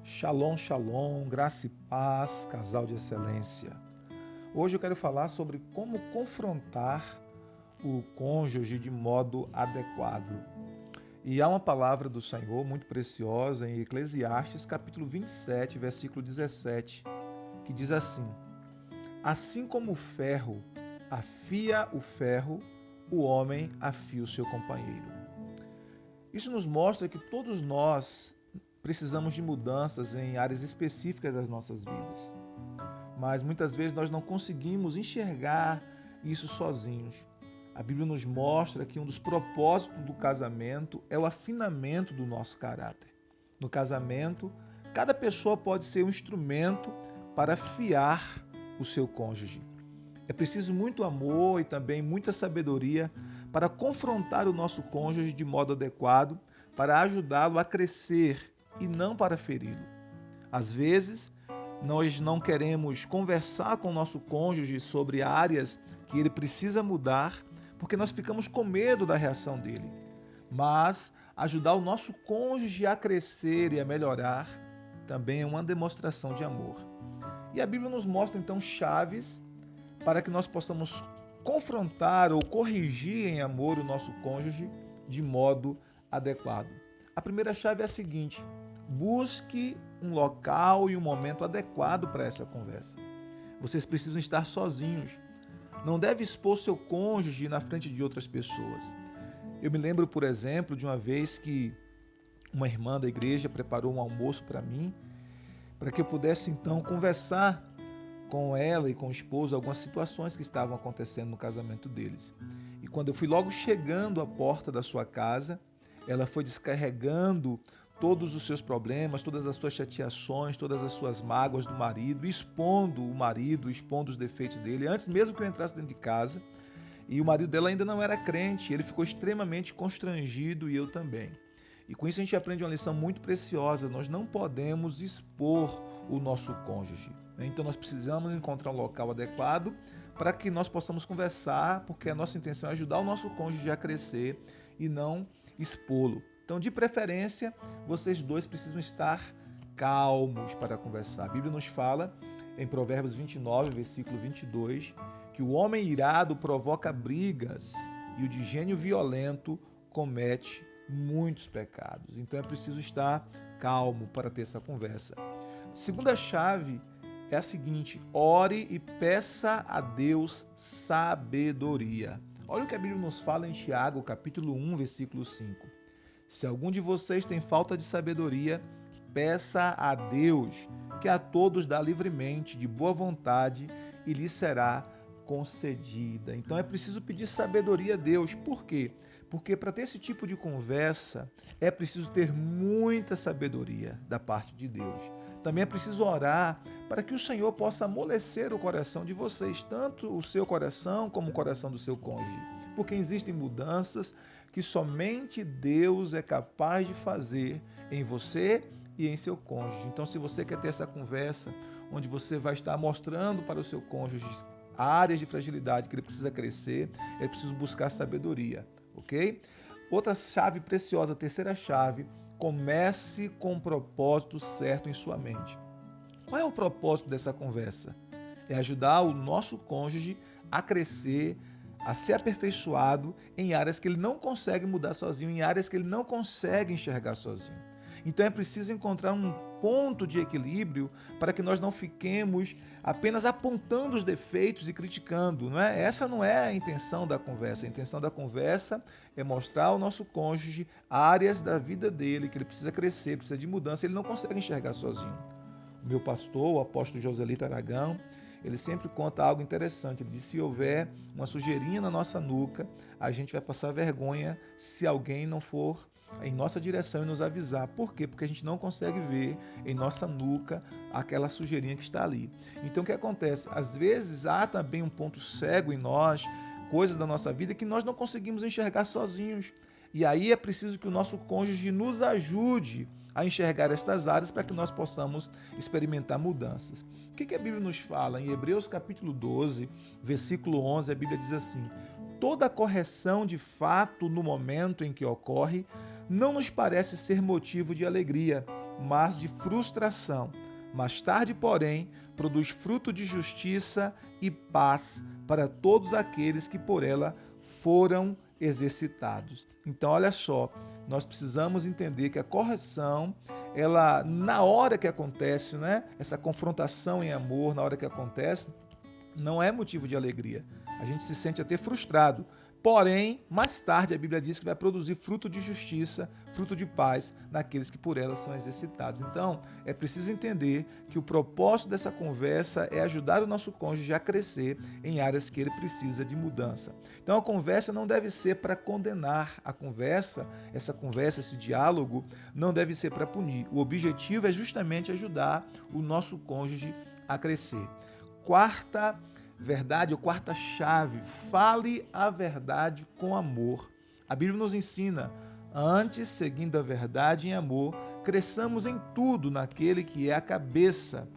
Shalom, shalom, graça e paz, casal de excelência. Hoje eu quero falar sobre como confrontar o cônjuge de modo adequado. E há uma palavra do Senhor muito preciosa em Eclesiastes, capítulo 27, versículo 17, que diz assim: Assim como o ferro afia o ferro, o homem afia o seu companheiro. Isso nos mostra que todos nós precisamos de mudanças em áreas específicas das nossas vidas. Mas muitas vezes nós não conseguimos enxergar isso sozinhos. A Bíblia nos mostra que um dos propósitos do casamento é o afinamento do nosso caráter. No casamento, cada pessoa pode ser um instrumento para afiar o seu cônjuge. É preciso muito amor e também muita sabedoria para confrontar o nosso cônjuge de modo adequado, para ajudá-lo a crescer e não para feri-lo. Às vezes, nós não queremos conversar com o nosso cônjuge sobre áreas que ele precisa mudar, porque nós ficamos com medo da reação dele. Mas ajudar o nosso cônjuge a crescer e a melhorar também é uma demonstração de amor. E a Bíblia nos mostra então chaves para que nós possamos confrontar ou corrigir em amor o nosso cônjuge de modo adequado. A primeira chave é a seguinte: busque um local e um momento adequado para essa conversa. Vocês precisam estar sozinhos. Não deve expor seu cônjuge na frente de outras pessoas. Eu me lembro, por exemplo, de uma vez que uma irmã da igreja preparou um almoço para mim, para que eu pudesse então conversar com ela e com o esposo algumas situações que estavam acontecendo no casamento deles. E quando eu fui logo chegando à porta da sua casa, ela foi descarregando todos os seus problemas, todas as suas chateações, todas as suas mágoas do marido, expondo o marido, expondo os defeitos dele, antes mesmo que eu entrasse dentro de casa. E o marido dela ainda não era crente, ele ficou extremamente constrangido e eu também. E com isso a gente aprende uma lição muito preciosa: nós não podemos expor o nosso cônjuge. Então nós precisamos encontrar um local adequado para que nós possamos conversar, porque a nossa intenção é ajudar o nosso cônjuge a crescer e não expô-lo. Então, de preferência, vocês dois precisam estar calmos para conversar. A Bíblia nos fala, em Provérbios 29, versículo 22, que o homem irado provoca brigas e o de gênio violento comete muitos pecados. Então, é preciso estar calmo para ter essa conversa. A segunda chave é a seguinte: ore e peça a Deus sabedoria. Olha o que a Bíblia nos fala em Tiago, capítulo 1, versículo 5. Se algum de vocês tem falta de sabedoria, peça a Deus, que a todos dá livremente, de boa vontade, e lhe será concedida. Então é preciso pedir sabedoria a Deus. Por quê? Porque para ter esse tipo de conversa é preciso ter muita sabedoria da parte de Deus. Também é preciso orar para que o Senhor possa amolecer o coração de vocês, tanto o seu coração como o coração do seu cônjuge. Porque existem mudanças que somente Deus é capaz de fazer em você e em seu cônjuge. Então, se você quer ter essa conversa, onde você vai estar mostrando para o seu cônjuge áreas de fragilidade que ele precisa crescer, é preciso buscar sabedoria, ok? Outra chave preciosa, a terceira chave: comece com o propósito certo em sua mente. Qual é o propósito dessa conversa? É ajudar o nosso cônjuge a crescer, a ser aperfeiçoado em áreas que ele não consegue mudar sozinho, em áreas que ele não consegue enxergar sozinho. Então é preciso encontrar um ponto de equilíbrio para que nós não fiquemos apenas apontando os defeitos e criticando, não é? Essa não é a intenção da conversa. A intenção da conversa é mostrar ao nosso cônjuge áreas da vida dele que ele precisa crescer, precisa de mudança, ele não consegue enxergar sozinho. O meu pastor, o apóstolo Joselito Aragão, ele sempre conta algo interessante. Ele diz: se houver uma sujeirinha na nossa nuca, a gente vai passar vergonha se alguém não for em nossa direção e nos avisar. Por quê? Porque a gente não consegue ver em nossa nuca aquela sujeirinha que está ali. Então o que acontece? Às vezes há também um ponto cego em nós, coisas da nossa vida que nós não conseguimos enxergar sozinhos. E aí é preciso que o nosso cônjuge nos ajude a enxergar estas áreas para que nós possamos experimentar mudanças. O que a Bíblia nos fala? Em Hebreus capítulo 12, versículo 11, a Bíblia diz assim: toda correção de fato no momento em que ocorre não nos parece ser motivo de alegria, mas de frustração. Mais tarde, porém, produz fruto de justiça e paz para todos aqueles que por ela foram exercitados. Então, olha só, nós precisamos entender que a correção, ela, na hora que acontece, né, essa confrontação em amor, na hora que acontece, não é motivo de alegria. A gente se sente até frustrado. Porém, mais tarde a Bíblia diz que vai produzir fruto de justiça, fruto de paz naqueles que por ela são exercitados. Então, é preciso entender que o propósito dessa conversa é ajudar o nosso cônjuge a crescer em áreas que ele precisa de mudança. Então, a conversa não deve ser para condenar. Essa conversa, esse diálogo, não deve ser para punir. O objetivo é justamente ajudar o nosso cônjuge a crescer. Quarta verdade, ou quarta chave, fale a verdade com amor. A Bíblia nos ensina, antes, seguindo a verdade em amor, cresçamos em tudo naquele que é a cabeça,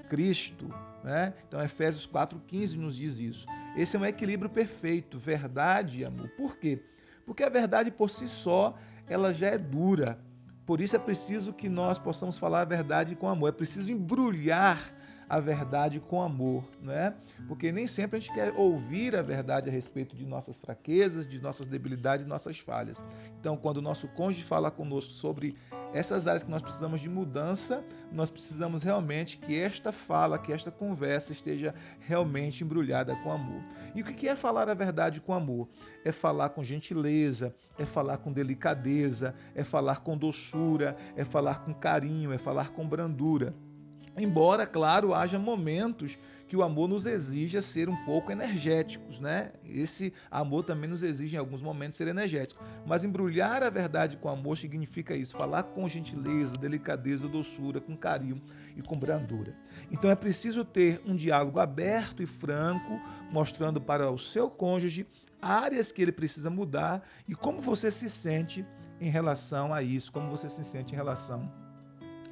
Cristo. Né? Então, Efésios 4,15 nos diz isso. Esse é um equilíbrio perfeito, verdade e amor. Por quê? Porque a verdade por si só, ela já é dura. Por isso é preciso que nós possamos falar a verdade com amor. É preciso embrulhar a verdade com amor, né? Porque nem sempre a gente quer ouvir a verdade a respeito de nossas fraquezas, de nossas debilidades, de nossas falhas. Então, quando o nosso cônjuge fala conosco sobre essas áreas que nós precisamos de mudança, nós precisamos realmente que esta fala, que esta conversa esteja realmente embrulhada com amor. E o que é falar a verdade com amor? É falar com gentileza, é falar com delicadeza, é falar com doçura, é falar com carinho, é falar com brandura. Embora, claro, haja momentos que o amor nos exija ser um pouco energéticos, né? Esse amor também nos exige em alguns momentos ser energético. Mas embrulhar a verdade com amor significa isso, falar com gentileza, delicadeza, doçura, com carinho e com brandura. Então é preciso ter um diálogo aberto e franco, mostrando para o seu cônjuge áreas que ele precisa mudar e como você se sente em relação a isso, como você se sente em relação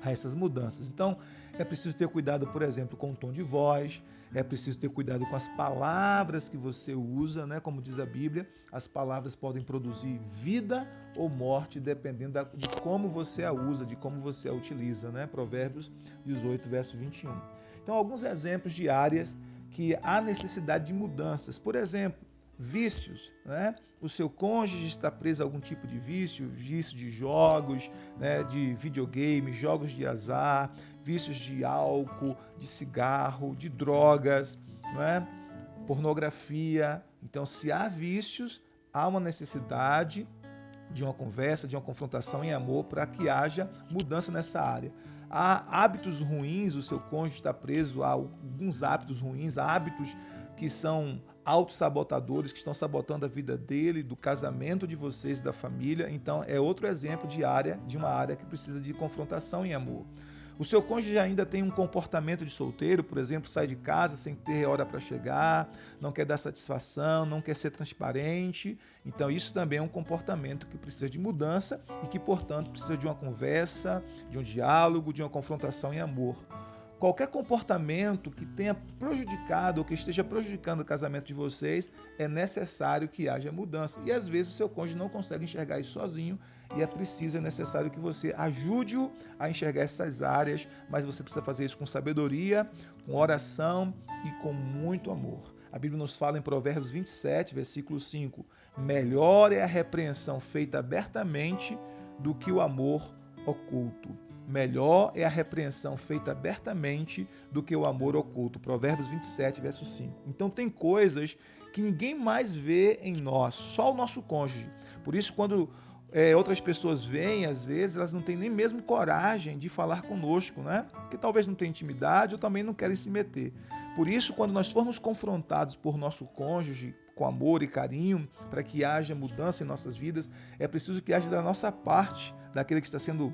a essas mudanças. Então, é preciso ter cuidado, por exemplo, com o tom de voz, é preciso ter cuidado com as palavras que você usa, né? Como diz a Bíblia, as palavras podem produzir vida ou morte, dependendo de como você a usa, de como você a utiliza, né? Provérbios 18, verso 21. Então, alguns exemplos de áreas que há necessidade de mudanças. Por exemplo, vícios, né? O seu cônjuge está preso a algum tipo de vício de jogos, né? De videogame, jogos de azar, vícios de álcool, de cigarro, de drogas, não é? Pornografia. Então, se há vícios, há uma necessidade de uma conversa, de uma confrontação em amor para que haja mudança nessa área. Há hábitos ruins, o seu cônjuge está preso a alguns hábitos ruins, hábitos que são autossabotadores, que estão sabotando a vida dele, do casamento de vocês, da família. Então, é outro exemplo de uma área que precisa de confrontação em amor. O seu cônjuge ainda tem um comportamento de solteiro, por exemplo, sai de casa sem ter hora para chegar, não quer dar satisfação, não quer ser transparente. Então, isso também é um comportamento que precisa de mudança e que, portanto, precisa de uma conversa, de um diálogo, de uma confrontação em amor. Qualquer comportamento que tenha prejudicado ou que esteja prejudicando o casamento de vocês, é necessário que haja mudança. E às vezes o seu cônjuge não consegue enxergar isso sozinho e é necessário que você ajude-o a enxergar essas áreas, mas você precisa fazer isso com sabedoria, com oração e com muito amor. A Bíblia nos fala em Provérbios 27, versículo 5, melhor é a repreensão feita abertamente do que o amor oculto. Melhor é a repreensão feita abertamente do que o amor oculto. Provérbios 27, verso 5. Então tem coisas que ninguém mais vê em nós, só o nosso cônjuge. Por isso, quando outras pessoas veem, às vezes, elas não têm nem mesmo coragem de falar conosco, né? Porque talvez não tenham intimidade ou também não querem se meter. Por isso, quando nós formos confrontados por nosso cônjuge, com amor e carinho, para que haja mudança em nossas vidas, é preciso que haja da nossa parte, daquele que está sendo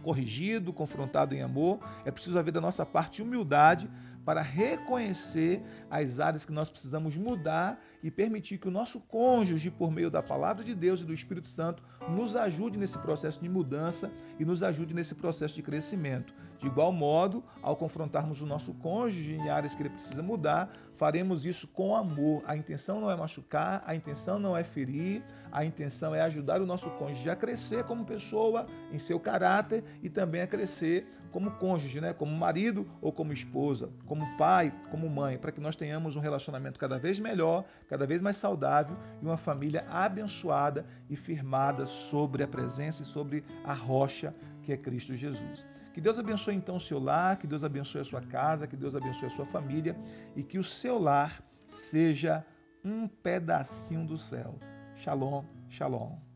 corrigido, confrontado em amor, é preciso haver da nossa parte humildade para reconhecer as áreas que nós precisamos mudar e permitir que o nosso cônjuge, por meio da palavra de Deus e do Espírito Santo, nos ajude nesse processo de mudança e nos ajude nesse processo de crescimento. De igual modo, ao confrontarmos o nosso cônjuge em áreas que ele precisa mudar, faremos isso com amor. A intenção não é machucar, a intenção não é ferir, a intenção é ajudar o nosso cônjuge a crescer como pessoa, em seu caráter, e também a crescer como cônjuge, né? Como marido ou como esposa, como pai, como mãe, para que nós tenhamos um relacionamento cada vez melhor, cada vez mais saudável e uma família abençoada e firmada sobre a presença e sobre a rocha que é Cristo Jesus. Que Deus abençoe então o seu lar, que Deus abençoe a sua casa, que Deus abençoe a sua família e que o seu lar seja um pedacinho do céu. Shalom, shalom.